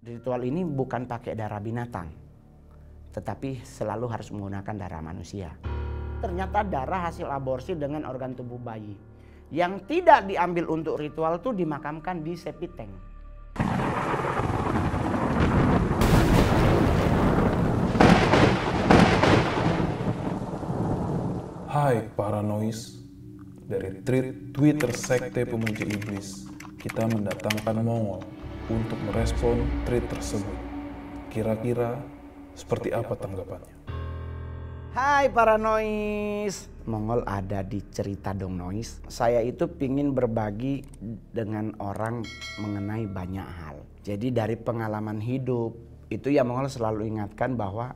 Ritual ini bukan pakai darah binatang, tetapi selalu harus menggunakan darah manusia. Ternyata darah hasil aborsi dengan organ tubuh bayi yang tidak diambil untuk ritual itu dimakamkan di septic tank. Hai para noise, dari Twitter Sekte Pemuja Iblis, kita mendatangkan Mongol untuk merespon tweet tersebut. Kira-kira seperti apa tanggapannya? Hai para noise, Mongol ada di Cerita Dong Noise. Saya itu pingin berbagi dengan orang mengenai banyak hal. Jadi dari pengalaman hidup, itu ya Mongol selalu ingatkan bahwa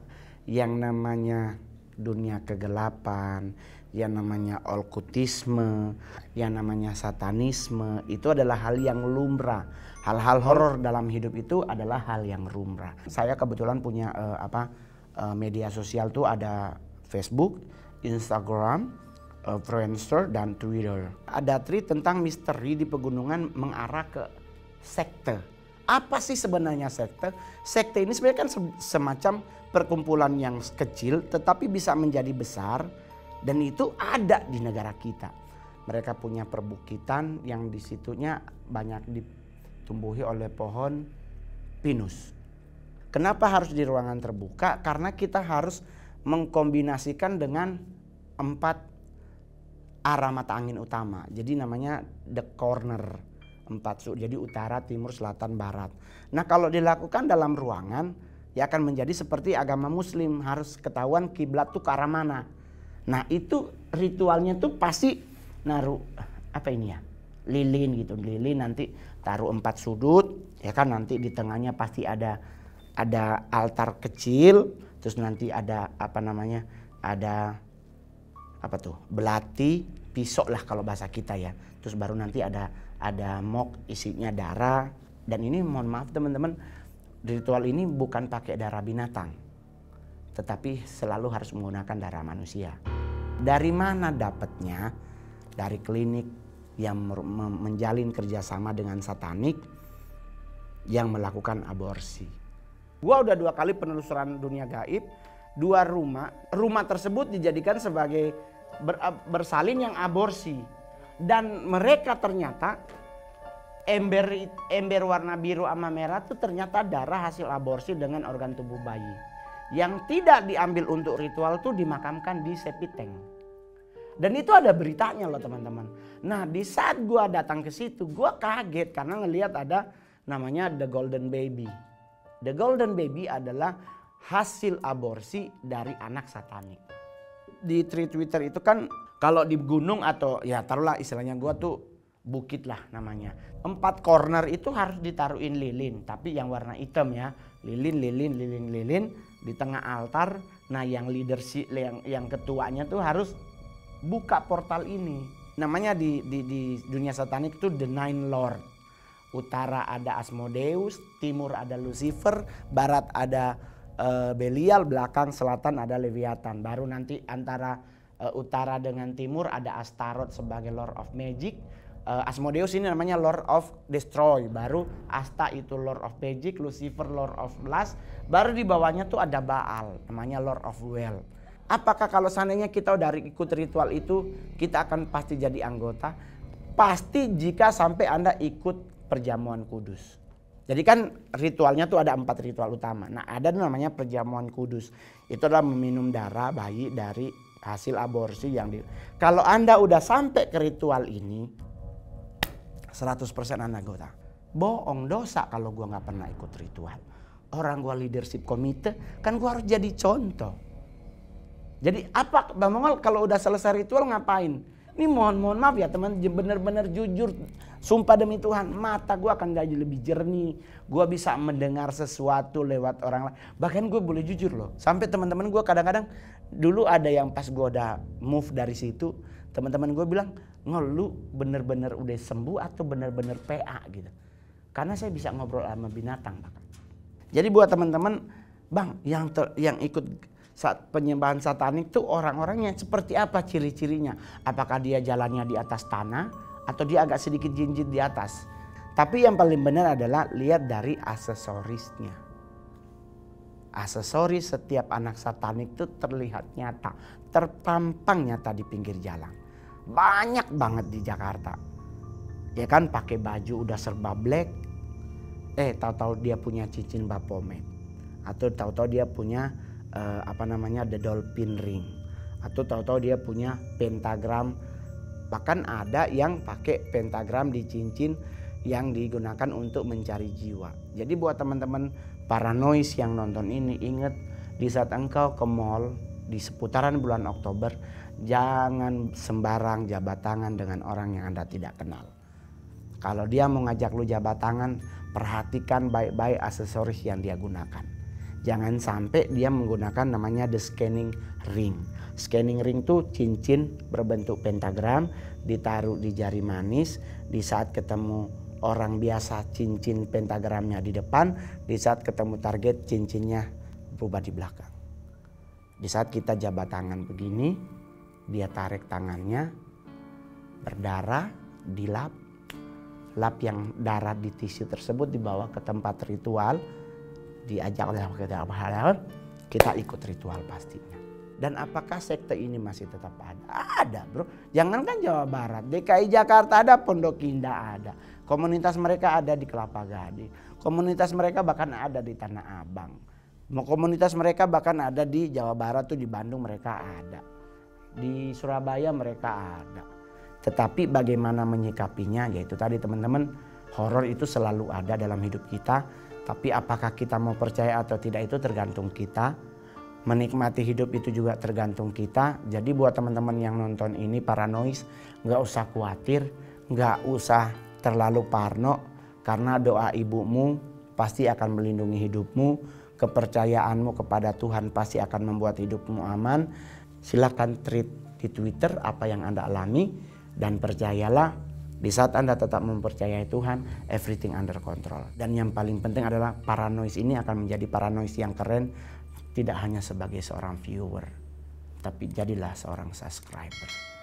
yang namanya dunia kegelapan, yang namanya okkultisme, yang namanya satanisme, itu adalah hal yang lumrah. Hal-hal horor dalam hidup itu adalah hal yang lumrah. Saya kebetulan punya media sosial tuh ada Facebook, Instagram, Friendster, dan Twitter. Ada tweet tentang misteri di pegunungan mengarah ke sekte. Apa sih sebenarnya sekte? Sekte ini sebenarnya kan semacam perkumpulan yang kecil tetapi bisa menjadi besar, dan itu ada di negara kita. Mereka punya perbukitan yang di situnya banyak ditumbuhi oleh pohon pinus. Kenapa harus di ruangan terbuka? Karena kita harus mengkombinasikan dengan 4 arah mata angin utama. Jadi namanya the corner. 4 jadi utara, timur, selatan, barat. Nah kalau dilakukan dalam ruangan, ya akan menjadi seperti agama muslim. Harus ketahuan kiblat tuh ke arah mana. Nah itu ritualnya tuh pasti naruh apa ini ya, lilin gitu. Lilin nanti taruh 4 sudut, ya kan, nanti di tengahnya pasti ada altar kecil. Terus nanti ada apa namanya, ada apa tuh, belati, pisau lah kalau bahasa kita ya. Terus baru nanti ada mok isinya darah. Dan ini mohon maaf teman-teman, ritual ini bukan pakai darah binatang, tetapi selalu harus menggunakan darah manusia. Dari mana dapatnya? Dari klinik yang menjalin kerjasama dengan satanik yang melakukan aborsi. Gua udah 2 kali penelusuran dunia gaib, 2 rumah tersebut dijadikan sebagai bersalin yang aborsi. Dan mereka ternyata ember warna biru sama merah itu ternyata darah hasil aborsi dengan organ tubuh bayi yang tidak diambil untuk ritual tuh dimakamkan di septic tank. Dan itu ada beritanya loh teman-teman. Nah di saat gua datang ke situ, gua kaget karena ngelihat ada namanya The Golden Baby. The Golden Baby adalah hasil aborsi dari anak satanik. Di Twitter itu kan kalau di gunung atau ya taruhlah istilahnya gua tuh bukit lah namanya. 4 corner itu harus ditaruhin lilin, tapi yang warna hitam ya. Lilin di tengah altar. Nah yang leadership, yang ketuanya tuh harus buka portal ini. Namanya di dunia satanik itu The Nine Lord. Utara ada Asmodeus, timur ada Lucifer, barat ada Belial, belakang selatan ada Leviathan. Baru nanti antara utara dengan timur ada Astaroth sebagai Lord of Magic. Asmodeus ini namanya Lord of Destroy. Baru Asta itu Lord of Magic, Lucifer Lord of Blast. Baru di bawahnya tuh ada Baal, namanya Lord of Well. Apakah kalau seandainya kita udah ikut ritual itu, kita akan pasti jadi anggota? Pasti jika sampai Anda ikut perjamuan kudus. Jadi kan ritualnya tuh ada 4 ritual utama. Nah ada namanya perjamuan kudus. Itu adalah meminum darah bayi dari hasil aborsi yang Kalau Anda udah sampai ke ritual ini, 100% Anda anggota. Bohong, dosa kalau gua nggak pernah ikut ritual. Orang gua leadership komite, kan gua harus jadi contoh. Jadi apa Bang Mongol kalau udah selesai ritual ngapain? Ini mohon maaf ya teman, bener-bener jujur. Sumpah demi Tuhan, mata gue akan jadi lebih jernih. Gue bisa mendengar sesuatu lewat orang lain. Bahkan gue boleh jujur loh. Sampai teman-teman gue kadang-kadang, dulu ada yang pas gue udah move dari situ, teman-teman gue bilang, Ngol lu bener-bener udah sembuh atau bener-bener PA gitu. Karena saya bisa ngobrol sama binatang. Jadi buat teman-teman, Bang yang ikut saat penyembahan satanik tuh orang-orangnya seperti apa ciri-cirinya? Apakah dia jalannya di atas tanah atau dia agak sedikit jinjit di atas? Tapi yang paling benar adalah lihat dari aksesorisnya. Aksesoris setiap anak satanik itu terlihat nyata, terpampang nyata di pinggir jalan. Banyak banget di Jakarta. Ya kan, pakai baju udah serba black. Tahu-tahu dia punya cincin Baphomet. Atau tahu-tahu dia punya the dolphin ring. Atau tahu-tahu dia punya pentagram. Bahkan ada yang pakai pentagram di cincin yang digunakan untuk mencari jiwa. Jadi buat teman-teman paranoid yang nonton ini, ingat di saat engkau ke mall di seputaran bulan Oktober, jangan sembarang jabat tangan dengan orang yang Anda tidak kenal. Kalau dia mau ngajak lu jabat tangan, perhatikan baik-baik aksesoris yang dia gunakan. Jangan sampai dia menggunakan namanya the scanning ring. Scanning ring itu cincin berbentuk pentagram ditaruh di jari manis. Di saat ketemu orang biasa cincin pentagramnya di depan, di saat ketemu target cincinnya berubah di belakang. Di saat kita jabat tangan begini, dia tarik tangannya, berdarah, dilap. Lap yang darah di tisu tersebut dibawa ke tempat ritual, diajak oleh kita ikut ritual pastinya. Dan apakah sekte ini masih tetap ada? Ada bro. Jangankan Jawa Barat, DKI Jakarta ada, Pondok Indah ada. Komunitas mereka ada di Kelapa Gading. Komunitas mereka bahkan ada di Tanah Abang. Komunitas mereka bahkan ada di Jawa Barat tuh, di Bandung mereka ada. Di Surabaya mereka ada. Tetapi bagaimana menyikapinya, yaitu tadi teman-teman, horor itu selalu ada dalam hidup kita. Tapi apakah kita mau percaya atau tidak itu tergantung kita. Menikmati hidup itu juga tergantung kita. Jadi buat teman-teman yang nonton ini paranoid, nggak usah khawatir, nggak usah terlalu parno, karena doa ibumu pasti akan melindungi hidupmu. Kepercayaanmu kepada Tuhan pasti akan membuat hidupmu aman. Silakan tweet di Twitter apa yang Anda alami, dan percayalah, di saat Anda tetap mempercayai Tuhan, everything under control. Dan yang paling penting adalah paranoid ini akan menjadi paranoid yang keren, tidak hanya sebagai seorang viewer, tapi jadilah seorang subscriber.